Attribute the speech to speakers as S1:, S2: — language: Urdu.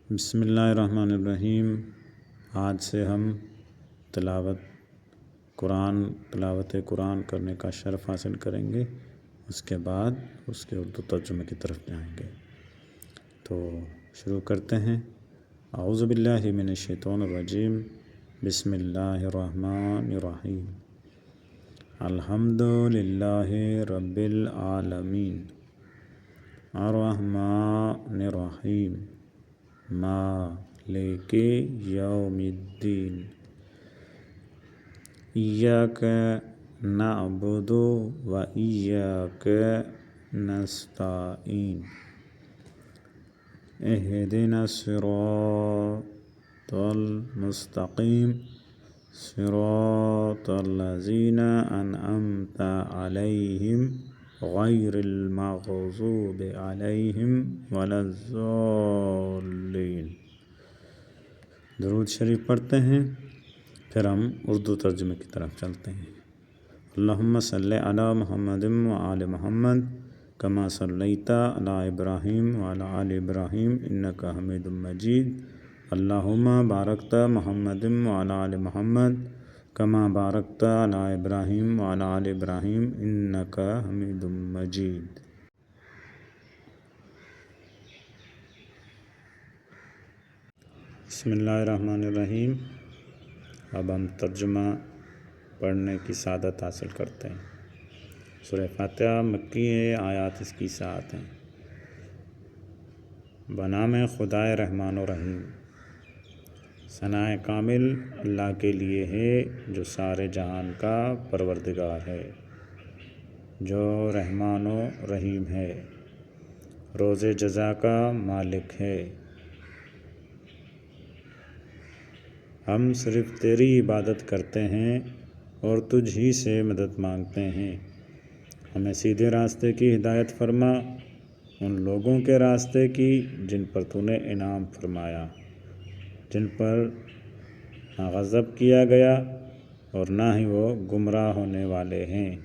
S1: بسم اللہ الرحمن الرحیم۔ آج سے ہم تلاوت قرآن کرنے کا شرف حاصل کریں گے، اس کے بعد اس کے اردو ترجمے کی طرف جائیں گے۔ تو شروع کرتے ہیں۔ اعوذ باللہ من الشیطان الرجیم، بسم اللہ الرحمن الرحیم۔ الحمد للہ رب العالمین، الرحمن الرحیم، مالک یوم الدین، ایاک نعبد و ایاک نستعین، اہدنا الصراط المستقیم، صراط الذین انعمت علیہم غیر المغضوب علیہم ولا الضالین۔ درود شریف پڑھتے ہیں، پھر ہم اردو ترجمے کی طرف چلتے ہیں۔ اللہم صلی علی محمد وآل محمد کما صلیت علی ابراہیم وعلی آل ابراہیم انک حمید مجید۔ اللہم بارکت محمد وعلی آل محمد کما بارکت علی ابراہیم وعلی آل ابراہیم انک حمید مجید۔ بسم اللہ الرحمن الرحیم۔ اب ہم ترجمہ پڑھنے کی سعادت حاصل کرتے ہیں۔ سورہ فاتحہ مکی ہے، آیات اس کی 7 ہیں۔ بنام خدائے رحمان و رحیم۔ ثناء کامل اللہ کے لیے ہے جو سارے جہان کا پروردگار ہے، جو رحمان و رحیم ہے، روز جزا کا مالک ہے۔ ہم صرف تیری عبادت کرتے ہیں اور تجھ ہی سے مدد مانگتے ہیں۔ ہمیں سیدھے راستے کی ہدایت فرما، ان لوگوں کے راستے کی جن پر تو نے انعام فرمایا، جن پر نہ غضب کیا گیا اور نہ ہی وہ گمراہ ہونے والے ہیں۔